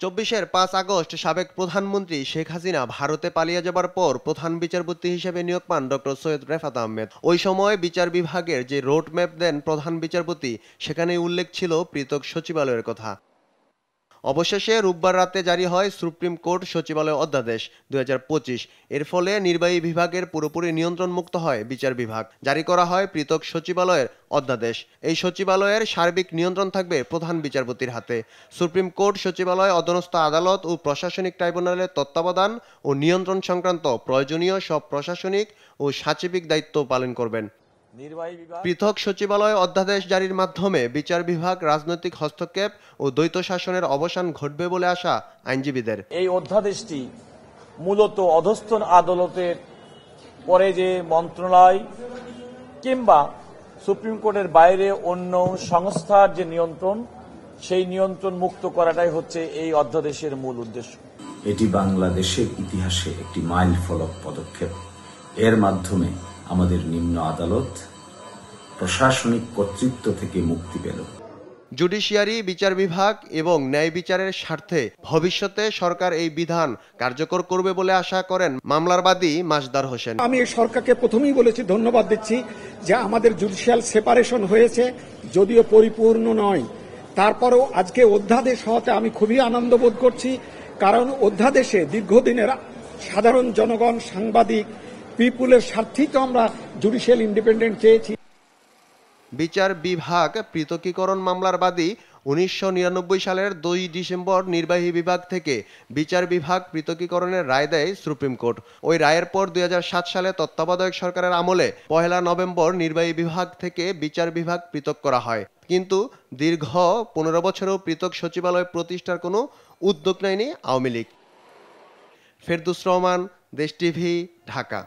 ২৪-এর ৫ August সাবেক প্রধানমন্ত্রী শেখ হাসিনা ভারতে পালিয়ে যাবার পর প্রধান বিচারপতি হিসেবে নিয়োগ পান ডক্টর সৈয়দ রেফাত আহমেদ। ওই সময় বিচার বিভাগের যে রোডম্যাপ দেন প্রধান বিচারপতি, সেখানেই উল্লেখ ছিল পৃথক সচিবালয়ের কথা। অবশেষে রোববার রাতে জারি হয় সুপ্রিম কোর্ট সচিবালয় অধ্যাদেশ ২০২৫। এর ফলে নির্বাহী বিভাগের পুরোপুরি নিয়ন্ত্রণ মুক্ত হয় বিচার বিভাগ। জারি করা হয় পৃথক সচিবালয়ের অধ্যাদেশ। এই সচিবালয়ের সার্বিক নিয়ন্ত্রণ থাকবে প্রধান বিচারপতির হাতে। সুপ্রিম কোর্ট সচিবালয় অধীনস্থ আদালত ও প্রশাসনিক ট্রাইব্যুনালের তত্ত্বাবধান ও নিয়ন্ত্রণ সংক্রান্ত প্রয়োজনীয় সব প্রশাসনিক ও সাচিবিক দায়িত্ব পালন করবেন। পৃথক সচিবালয় অধ্যাদেশ জারির মাধ্যমে বিচার বিভাগ রাজনৈতিক হস্তক্ষেপ ও দ্বৈত শাসনের অবসান ঘটবে বলে আশা আইনজীবীদের। এই অধ্যাদেশটি মূলত অধস্তন আদালতের পরে যে মন্ত্রণালয় কিংবা সুপ্রিম কোর্টের বাইরে অন্য সংস্থার যে নিয়ন্ত্রণ, সেই নিয়ন্ত্রণ মুক্ত করাটাই হচ্ছে এই অধ্যাদেশের মূল উদ্দেশ্য। এটি বাংলাদেশের ইতিহাসে একটি মাইল ফলক পদক্ষেপ। এর মাধ্যমে আমাদের নিম্ন আদালত প্রশাসনিক কর্তৃত্ব থেকে মুক্তি পেল। জুডিশিয়ারি, বিচার বিভাগ এবং ন্যায় বিচারের স্বার্থে ভবিষ্যতে সরকার এই বিধান কার্যকর করবে বলে আশা করেন মামলার বাদী মাসদার হোসেন। আমি সরকারকে প্রথমেই বলেছি, ধন্যবাদ দিচ্ছি যে আমাদের জুডিশিয়াল সেপারেশন হয়েছে, যদিও পরিপূর্ণ নয়। তারপরেও আজকে অধ্যাদেশ হওয়াতে আমি খুবই আনন্দ বোধ করছি, কারণ অধ্যাদেশে দীর্ঘদিনের সাধারণ জনগণ, সাংবাদিক, পিপুলের স্বার্থেই তো আমরা জুডিশিয়াল ইন্ডিপেন্ডেন্ট চেয়েছি। বিচার বিভাগ পৃথকীকরণ মামলার বাদী ১৯৯৯ সালের ২ ডিসেম্বর নির্বাহী বিভাগ থেকে বিচার বিভাগ পৃথকীকরণের রায় দেয় সুপ্রিম কোর্ট। ওই রায়ের পর ২০০৭ সালে তত্ত্বাবধায়ক সরকারের আমলে ১ নভেম্বর নির্বাহী বিভাগ থেকে বিচার বিভাগ পৃথক করা হয়। কিন্তু দীর্ঘ ১৫ বছরেও পৃথক সচিবালয় প্রতিষ্ঠার কোনো উদ্যোগ নেয়নি আওয়ামী লীগ। ফেরদৌস রহমান, দেশ টিভি, ঢাকা।